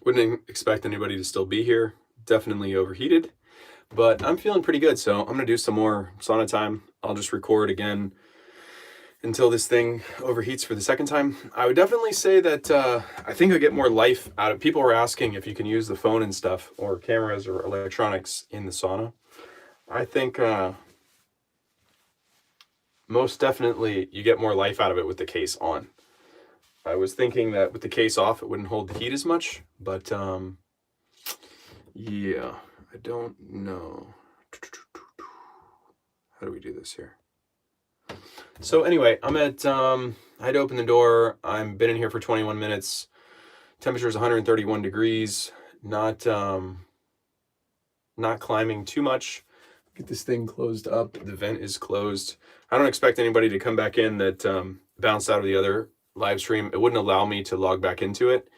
Wouldn't expect anybody to still be here. Definitely overheated, but I'm feeling pretty good. So I'm gonna do some more sauna time. I'll just record again until this thing overheats for the second time. I would definitely say that I think I get more life out of. People were asking if you can use the phone and stuff or cameras or electronics in the sauna. I think most definitely you get more life out of it with the case on. I was thinking that with the case off, it wouldn't hold the heat as much, but yeah, I don't know. How do we do this here? So anyway, I'm at, I had to open the door. I've been in here for 21 minutes. Temperature is 131 degrees. Not climbing too much. Get this thing closed up. The vent is closed. I don't expect anybody to come back in that bounced out of the other live stream. It wouldn't allow me to log back into it,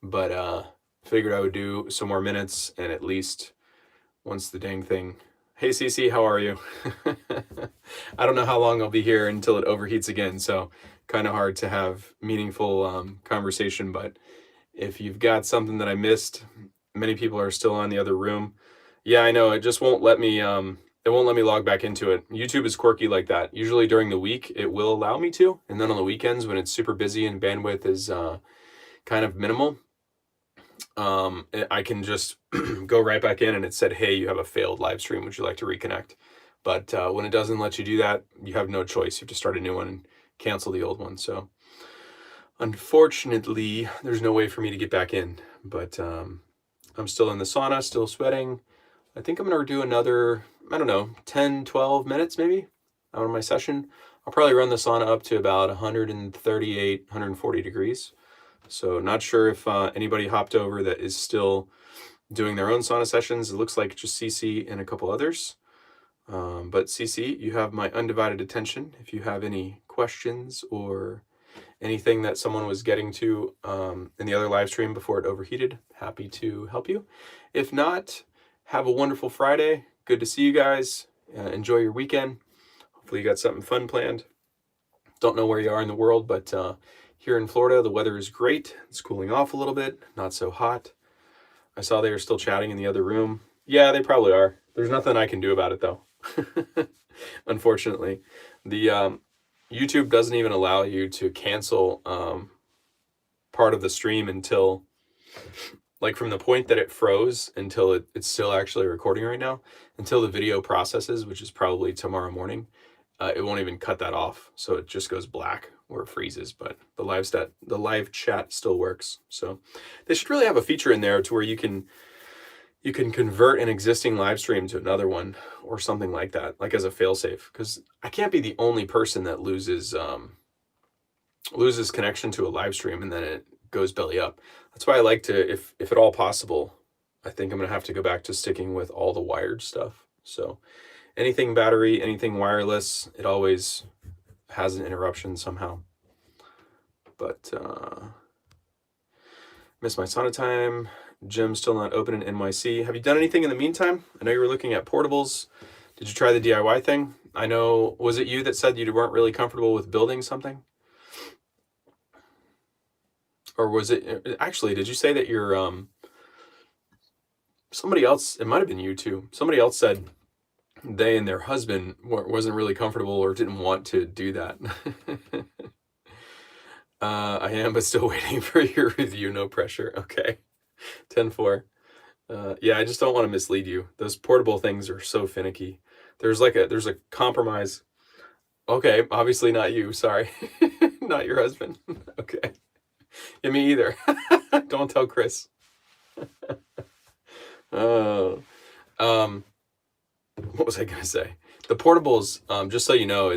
but figured I would do some more minutes, and at least once the dang thing. Hey Cece, how are you? I don't know how long I'll be here until it overheats again, so kind of hard to have meaningful conversation, but if you've got something that I missed, many people are still on the other room. Yeah, I know, it just won't let me it won't let me log back into it. YouTube is quirky like that. Usually during the week it will allow me to, and then on the weekends when it's super busy and bandwidth is kind of minimal, I can just go right back in and it said, hey, you have a failed live stream, would you like to reconnect? But when it doesn't let you do that, you have no choice. You have to start a new one and cancel the old one. So unfortunately, there's no way for me to get back in, but I'm still in the sauna, still sweating. I think I'm going to do another, I don't know, 10, 12 minutes maybe out of my session. I'll probably run the sauna up to about 138, 140 degrees. So not sure if anybody hopped over that is still doing their own sauna sessions. It looks like just CC and a couple others. But CC, you have my undivided attention. If you have any questions or anything that someone was getting to in the other live stream before it overheated, happy to help you. If not, have a wonderful Friday. Good to see you guys. Enjoy your weekend. Hopefully you got something fun planned. Don't know where you are in the world, but here in Florida, the weather is great. It's cooling off a little bit, not so hot. I saw they were still chatting in the other room. Yeah, they probably are. There's nothing I can do about it, though. Unfortunately. The YouTube doesn't even allow you to cancel part of the stream until, like, from the point that it froze until it's still actually recording right now, until the video processes, which is probably tomorrow morning. It won't even cut that off, so it just goes black or it freezes. But the live chat still works. So they should really have a feature in there to where you can convert an existing live stream to another one or something like that, like as a failsafe. Because I can't be the only person that loses connection to a live stream and then it goes belly up. That's why I like to, if at all possible, I think I'm gonna have to go back to sticking with all the wired stuff. So anything battery, anything wireless, it always has an interruption somehow. But miss my sauna time. Gym's still not open in NYC. Have you done anything in the meantime? I know you were looking at portables. Did you try the DIY thing? I know, was it you that said you weren't really comfortable with building something? Or was it, actually, did you say that you're, somebody else, it might have been you too. Somebody else said they and their husband wasn't really comfortable or didn't want to do that. I am, but still waiting for your review. No pressure. Okay. 10-4. Yeah, I just don't want to mislead you. Those portable things are so finicky. There's a compromise. Okay, obviously not you. Sorry. Not your husband. Okay. Yeah, me either. Don't tell Chris. Oh. What was I gonna say? The portables, just so you know,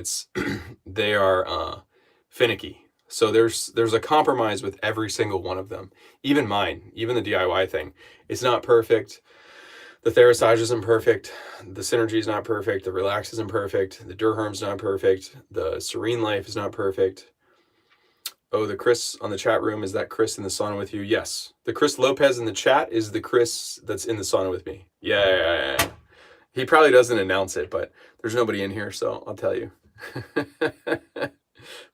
they are finicky. So there's a compromise with every single one of them. Even mine, even the DIY thing. It's not perfect. The Therasage isn't perfect. The Synergy is not perfect. The Relax isn't perfect. The Durham's not perfect. The Serene Life is not perfect. Oh, the Chris on the chat room, is that Chris in the sauna with you? Yes. The Chris Lopez in the chat is the Chris that's in the sauna with me. Yeah. He probably doesn't announce it, but there's nobody in here, so I'll tell you.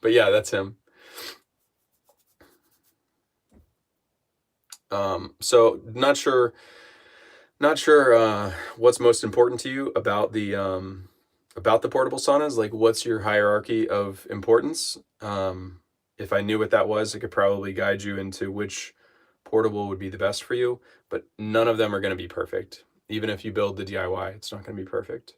But yeah, that's him. So not sure what's most important to you about the portable saunas. Like, what's your hierarchy of importance? If I knew what that was, I could probably guide you into which portable would be the best for you. But none of them are going to be perfect. Even if you build the DIY, it's not going to be perfect.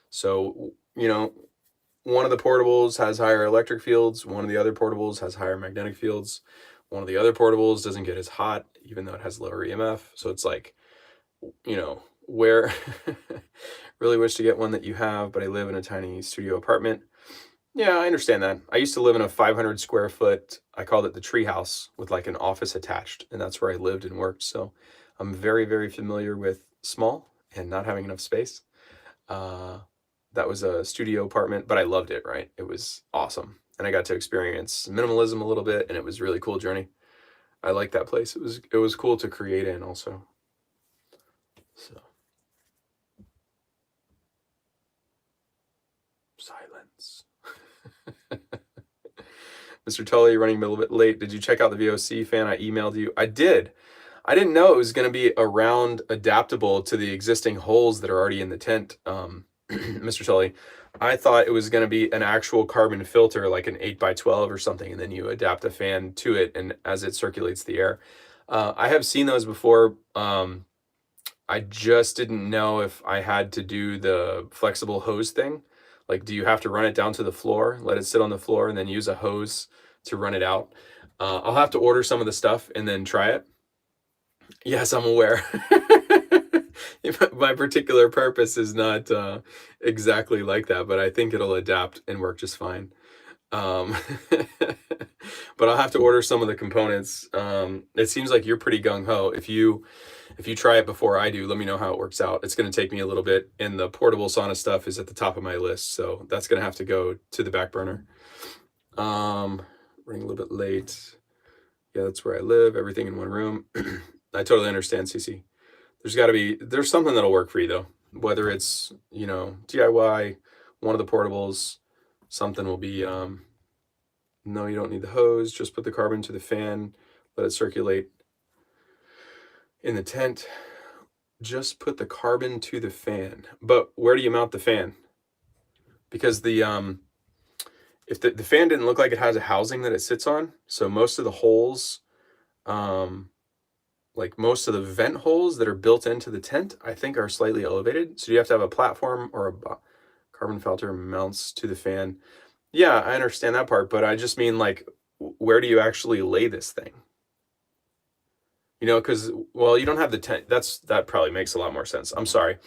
So, one of the portables has higher electric fields. One of the other portables has higher magnetic fields. One of the other portables doesn't get as hot, even though it has lower EMF. So it's like, where really wish to get one that you have, but I live in a tiny studio apartment. Yeah, I understand that. I used to live in a 500 square foot, I called it the tree house, with like an office attached, and that's where I lived and worked. So I'm very, very familiar with small and not having enough space. Uh, that was a studio apartment, but I loved it, right? It was awesome. And I got to experience minimalism a little bit, and it was a really cool journey. I liked that place. It was cool to create in also. So silence. Mr. Tully, you're running a little bit late. Did you check out the VOC fan? I emailed you. I did. I didn't know it was going to be around adaptable to the existing holes that are already in the tent, Mr. Tully. I thought it was going to be an actual carbon filter, like an 8x12 or something, and then you adapt a fan to it, and as it circulates the air. I have seen those before. I just didn't know if I had to do the flexible hose thing. Like, do you have to run it down to the floor, let it sit on the floor, and then use a hose to run it out? I'll have to order some of the stuff and then try it. Yes, I'm aware. My particular purpose is not exactly like that, but I think it'll adapt and work just fine. Um, but I'll have to order some of the components. It seems like you're pretty gung ho. If you try it before I do, let me know how it works out. It's going to take me a little bit, and the portable sauna stuff is at the top of my list, so that's going to have to go to the back burner. Running a little bit late. Yeah, that's where I live. Everything in one room. I totally understand, CC. There's something that'll work for you though. Whether it's DIY, one of the portables, something will be. No, you don't need the hose. Just put the carbon to the fan, let it circulate in the tent. Just put the carbon to the fan. But where do you mount the fan? Because if the fan didn't look like it has a housing that it sits on, so most of the holes, like most of the vent holes that are built into the tent, I think are slightly elevated. So you have to have a platform or a carbon filter mounts to the fan. Yeah, I understand that part, but I just mean like, where do you actually lay this thing? Because, well, you don't have the tent. That probably makes a lot more sense. I'm sorry.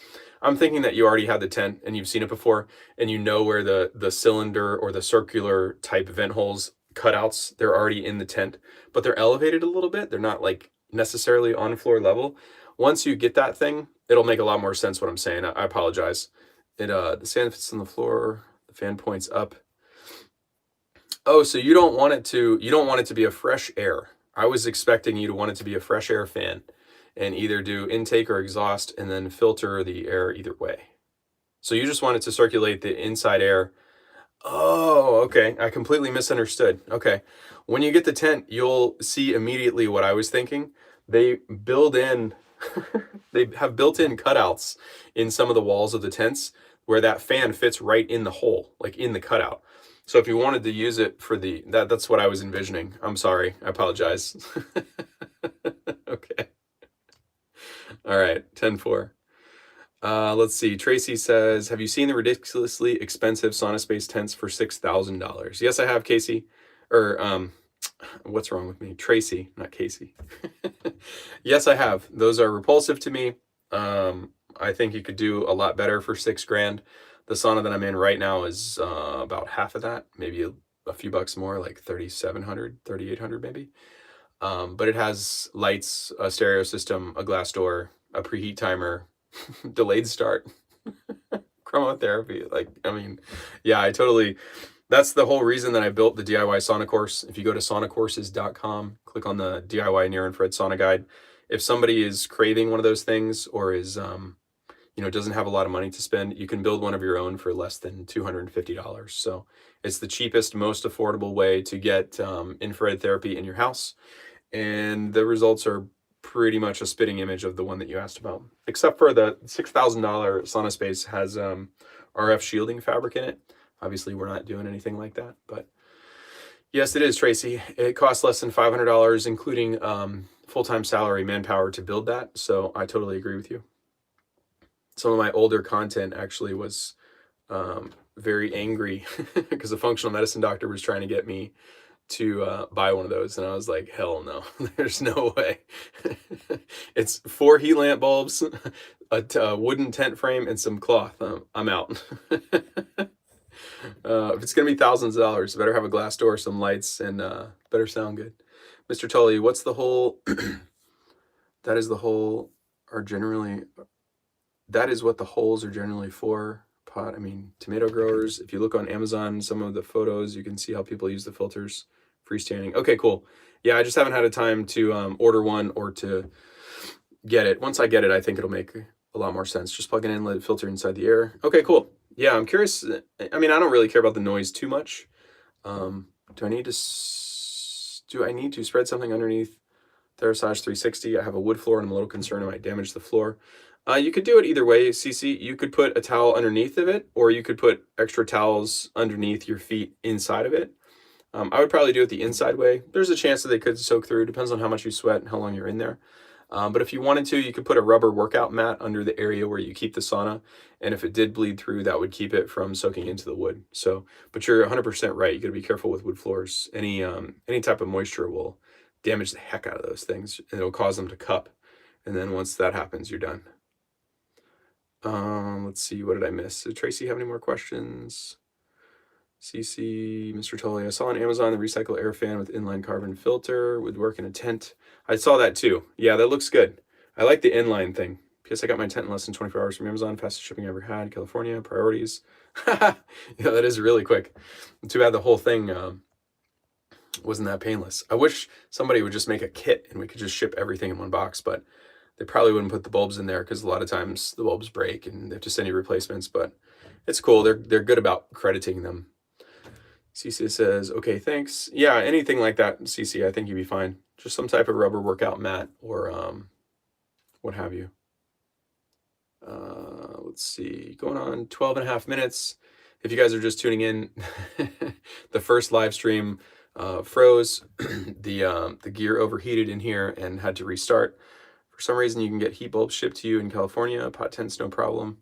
I'm thinking that you already had the tent and you've seen it before, and you know where the cylinder or the circular type vent holes cutouts, they're already in the tent, but they're elevated a little bit. They're not like necessarily on floor level. Once you get that thing, it'll make a lot more sense what I'm saying. I apologize. The sand fits on the floor, the fan points up. Oh, so you don't want it to be a fresh air. I was expecting you to want it to be a fresh air fan and either do intake or exhaust and then filter the air either way. So you just want it to circulate the inside air. Oh, okay. I completely misunderstood. Okay. When you get the tent, you'll see immediately what I was thinking. They build in, they have built-in cutouts in some of the walls of the tents where that fan fits right in the hole, like in the cutout. So if you wanted to use it for that's what I was envisioning. I'm sorry. I apologize. Okay. All right. 10-4. Let's see. Tracy says, have you seen the ridiculously expensive sauna space tents for $6,000? Yes, I have, Casey. Or, what's wrong with me? Tracy, not Casey. Yes, I have. Those are repulsive to me. I think you could do a lot better for $6,000. The sauna that I'm in right now is about half of that, maybe a few bucks more, like 3,700, 3,800 maybe. But it has lights, a stereo system, a glass door, a preheat timer, delayed start, chromotherapy. That's the whole reason that I built the DIY sauna course. If you go to saunacourses.com, click on the DIY near infrared sauna guide. If somebody is craving one of those things or is, doesn't have a lot of money to spend, you can build one of your own for less than $250. So it's the cheapest, most affordable way to get infrared therapy in your house. And the results are pretty much a spitting image of the one that you asked about, except for the $6,000 sauna space has RF shielding fabric in it. Obviously, we're not doing anything like that, but yes, it is, Tracy. It costs less than $500, including full-time salary manpower to build that. So I totally agree with you. Some of my older content actually was very angry because a functional medicine doctor was trying to get me to buy one of those, and I was like, hell no, there's no way. It's 4 heat lamp bulbs, a wooden tent frame, and some cloth. I'm out. If it's gonna be thousands of dollars, it better have a glass door, some lights, and better sound good. Mr. Tully, what's the hole? That is the hole are generally, that is what the holes are generally for. Tomato growers. If you look on Amazon, some of the photos, you can see how people use the filters. Freestanding. Okay, cool. Yeah, I just haven't had a time to order one or to get it. Once I get it, I think it'll make a lot more sense. Just plug it in, let it filter inside the air. Okay, cool. Yeah, I'm curious. I don't really care about the noise too much. Do I need to spread something underneath Therasage 360? I have a wood floor and I'm a little concerned it might damage the floor. You could do it either way, Cece. You could put a towel underneath of it, or you could put extra towels underneath your feet inside of it. I would probably do it the inside way. There's a chance that they could soak through. Depends on how much you sweat and how long you're in there. But if you wanted to, you could put a rubber workout mat under the area where you keep the sauna. And if it did bleed through, that would keep it from soaking into the wood. So, but you're 100% right. You got to be careful with wood floors. Any type of moisture will damage the heck out of those things, and it'll cause them to cup. And then once that happens, you're done. Let's see, what did I miss? Did Tracy have any more questions? CC, Mr. Tully, I saw on Amazon the recycle air fan with inline carbon filter would work in a tent. I saw that too. Yeah, that looks good. I like the inline thing. P.S. I got my tent in less than 24 hours from Amazon. Fastest shipping I ever had. California, priorities. Yeah, that is really quick. Too bad the whole thing wasn't that painless. I wish somebody would just make a kit and we could just ship everything in one box, but they probably wouldn't put the bulbs in there because a lot of times the bulbs break and they have to send you replacements, but it's cool. They're good about crediting them. CC says, okay, thanks. Yeah, anything like that, CC, I think you'd be fine. Just some type of rubber workout mat or what have you. Let's see, going on 12 and a half minutes. If you guys are just tuning in, the first live stream froze. The gear overheated in here and had to restart. For some reason, you can get heat bulbs shipped to you in California. Pot tents, no problem.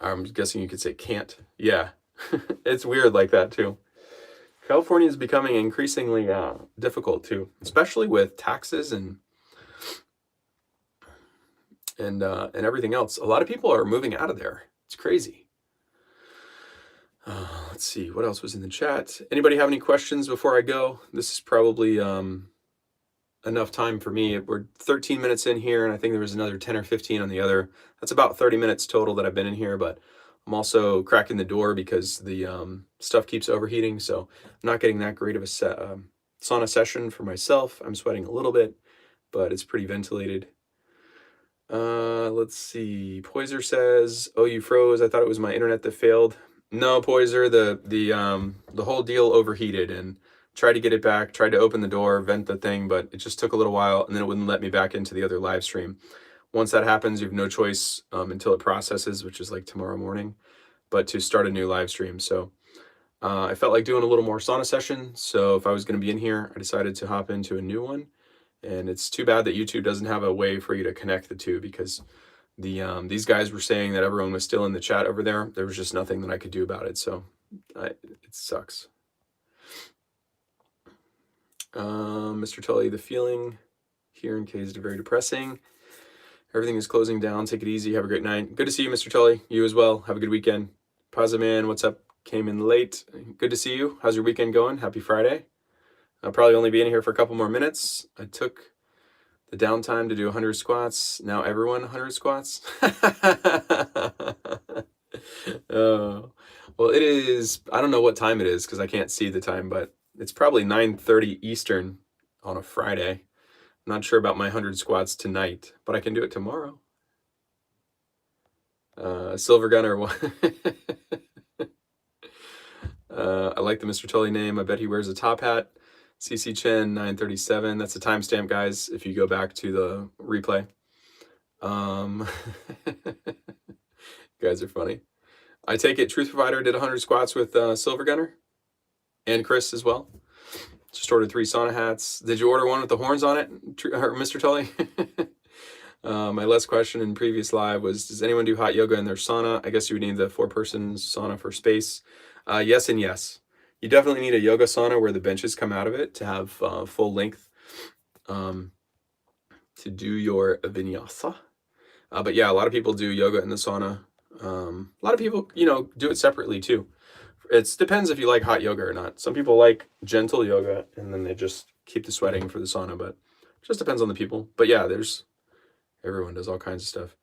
I'm guessing you could say can't. Yeah, it's weird like that too. California is becoming increasingly difficult too, especially with taxes and everything else. A lot of people are moving out of there. It's crazy. Let's see, what else was in the chat? Anybody have any questions before I go? This is probably enough time for me. We're 13 minutes in here, and I think there was another 10 or 15 on the other. That's about 30 minutes total that I've been in here, but I'm also cracking the door because the stuff keeps overheating, so I'm not getting that great of a sauna session for myself. I'm sweating a little bit, but it's pretty ventilated. Let's see. Poiser says, "Oh, you froze. I thought it was my internet that failed." No, Poiser, the whole deal overheated and tried to get it back, tried to open the door, vent the thing, but it just took a little while, and then it wouldn't let me back into the other live stream. Once that happens, you have no choice until it processes, which is like tomorrow morning, but to start a new live stream. So I felt like doing a little more sauna session. So if I was going to be in here, I decided to hop into a new one. And it's too bad that YouTube doesn't have a way for you to connect the two, because these guys were saying that everyone was still in the chat over there. There was just nothing that I could do about it. So it sucks. Mr. Tully, the feeling here in K is very depressing. Everything is closing down. Take it easy. Have a great night. Good to see you, Mr. Tully. You as well. Have a good weekend. Pazza Man, what's up? Came in late. Good to see you. How's your weekend going? Happy Friday. I'll probably only be in here for a couple more minutes. I took the downtime to do 100 squats. Now everyone 100 squats. Well, it is, I don't know what time it is because I can't see the time, but it's probably 9:30 Eastern on a Friday. I'm not sure about my 100 squats tonight, but I can do it tomorrow. Silver Gunner. I like the Mr. Tully name. I bet he wears a top hat. CC Chen 937. That's a timestamp, guys, if you go back to the replay. You guys are funny. I take it Truth Provider did 100 squats with Silver Gunner and Chris as well. Just ordered 3 sauna hats. Did you order one with the horns on it, Mr. Tully? My last question in previous live was, does anyone do hot yoga in their sauna? I guess you would need the 4-person sauna for space. Yes and yes. You definitely need a yoga sauna where the benches come out of it to have full length to do your vinyasa. But yeah, a lot of people do yoga in the sauna. A lot of people, do it separately too. It depends if you like hot yoga or not. Some people like gentle yoga and then they just keep the sweating for the sauna, but it just depends on the people. But yeah, everyone does all kinds of stuff.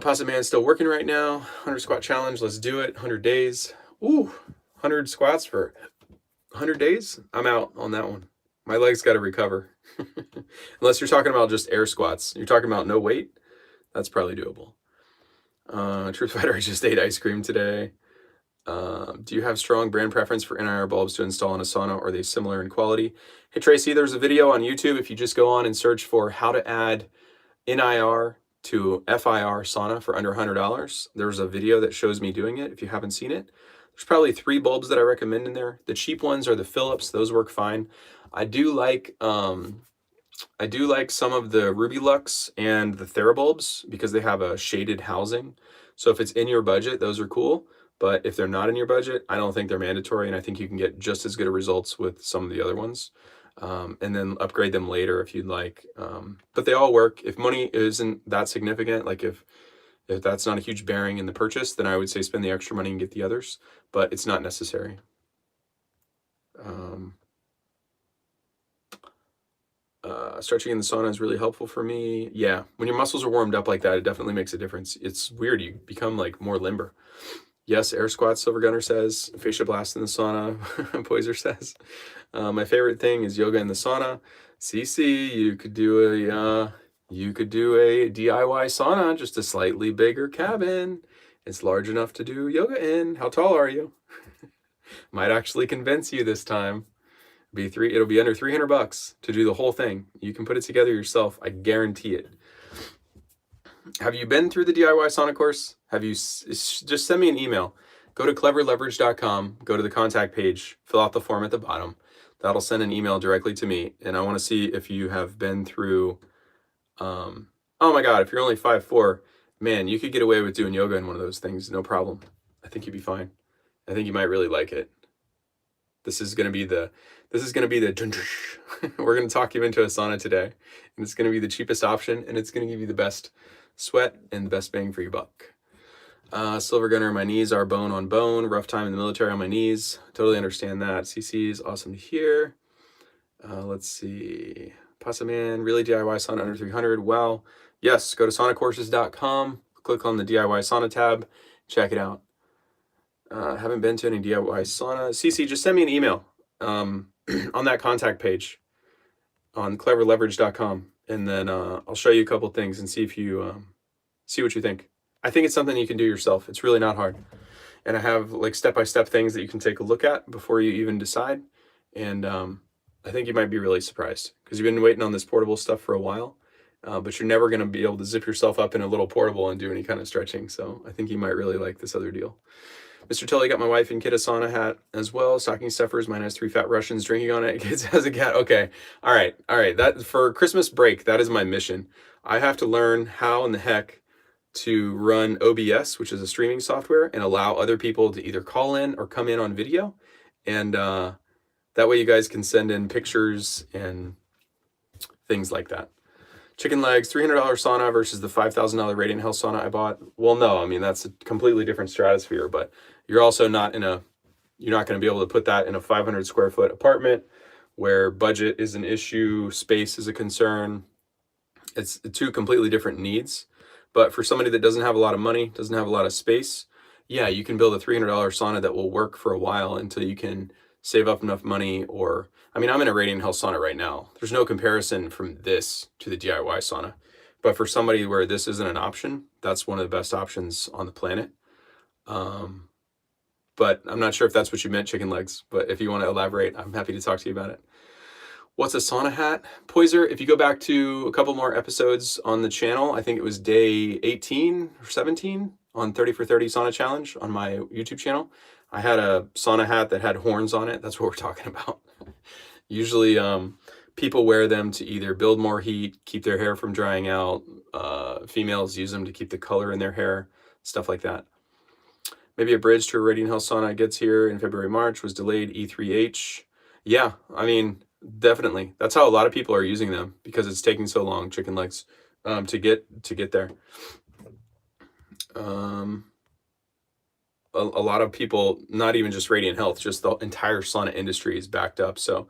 Pasta Man's still working right now. 100 squat challenge. Let's do it. 100 days. Ooh, 100 squats for 100 days. I'm out on that one. My legs got to recover. Unless you're talking about just air squats. You're talking about no weight. That's probably doable. Truth Fighter, I just ate ice cream today. Do you have strong brand preference for NIR bulbs to install in a sauna, or are they similar in quality? Hey, Tracy, there's a video on YouTube. If you just go on and search for how to add NIR to FIR sauna for under $100, there's a video that shows me doing it. If you haven't seen it, there's probably 3 bulbs that I recommend in there. The cheap ones are the Philips. Those work fine. I do like some of the Ruby Lux and the Therabulbs because they have a shaded housing. So if it's in your budget, those are cool. But if they're not in your budget, I don't think they're mandatory. And I think you can get just as good results with some of the other ones. And then upgrade them later if you'd like. But they all work. If money isn't that significant, like if that's not a huge bearing in the purchase, then I would say spend the extra money and get the others. But it's not necessary. Stretching in the sauna is really helpful for me. Yeah, when your muscles are warmed up like that, it definitely makes a difference. It's weird. You become like more limber. Yes, air squats, Silver Gunner says. Fascia blast in the sauna, Poiser says. My favorite thing is yoga in the sauna. CC, you could do a DIY sauna, just a slightly bigger cabin. It's large enough to do yoga in. How tall are you? Might actually convince you this time. It'll be under $300 to do the whole thing. You can put it together yourself. I guarantee it. Have you been through the DIY sauna course? Just send me an email. Go to cleverleverage.com, go to the contact page, fill out the form at the bottom. That'll send an email directly to me. And I want to see if you have been through, oh my God, if you're only 5'4", man, you could get away with doing yoga in one of those things. No problem. I think you'd be fine. I think you might really like it. This is going to be the we're going to talk you into a sauna today, and it's going to be the cheapest option, and it's going to give you the best sweat and the best bang for your buck. Silver Gunner, my knees are bone on bone. Rough time in the military on my knees. Totally understand that. CC is awesome to hear. Let's see. Pasta Man, really DIY sauna under 300. Wow. Yes, go to saunacourses.com. Click on the DIY sauna tab. Check it out. Haven't been to any DIY sauna. CC, just send me an email on that contact page on cleverleverage.com, and then I'll show you a couple things and see if you see what you think. I think it's something you can do yourself. It's really not hard, and I have like step-by-step things that you can take a look at before you even decide. And I think you might be really surprised because you've been waiting on this portable stuff for a while, but you're never going to be able to zip yourself up in a little portable and do any kind of stretching. So I think you might really like this other deal. Mr. Tully got my wife and kid a sauna hat as well. Stocking stuffers. Mine has 3 fat Russians drinking on it. Kids has a cat. Okay. All right. That for Christmas break, that is my mission. I have to learn how in the heck to run OBS, which is a streaming software, and allow other people to either call in or come in on video. And that way you guys can send in pictures and things like that. Chicken legs, $300 sauna versus the $5,000 Radiant Health sauna I bought. Well, no, I mean, that's a completely different stratosphere, but you're also you're not going to be able to put that in a 500 square foot apartment where budget is an issue, space is a concern. It's 2 completely different needs. But for somebody that doesn't have a lot of money, doesn't have a lot of space, yeah, you can build a $300 sauna that will work for a while until you can save up enough money. Or, I mean, I'm in a Radiant Health sauna right now. There's no comparison from this to the DIY sauna. But for somebody where this isn't an option, that's one of the best options on the planet. but I'm not sure if that's what you meant, chicken legs. But if you want to elaborate, I'm happy to talk to you about it. What's a sauna hat? Poiser, if you go back to a couple more episodes on the channel, I think it was day 18 or 17 on 30 for 30 sauna challenge on my YouTube channel. I had a sauna hat that had horns on it. That's what we're talking about. Usually people wear them to either build more heat, keep their hair from drying out. Females use them to keep the color in their hair, stuff like that. Maybe a bridge to a Radiant Health sauna gets here in February, March, was delayed E3H. Yeah, I mean, definitely. That's how a lot of people are using them, because it's taking so long, chicken legs, to get there. A lot of people, not even just Radiant Health, just the entire sauna industry is backed up. So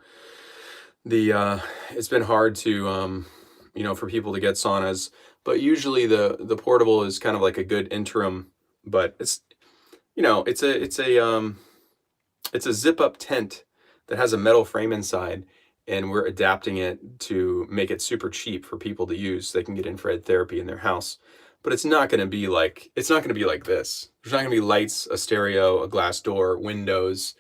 it's been hard to for people to get saunas, but usually the portable is kind of like a good interim. But it's it's a zip up tent that has a metal frame inside, and we're adapting it to make it super cheap for people to use so they can get infrared therapy in their house. But it's not going to be like this. There's not going to be lights, a stereo, a glass door, windows.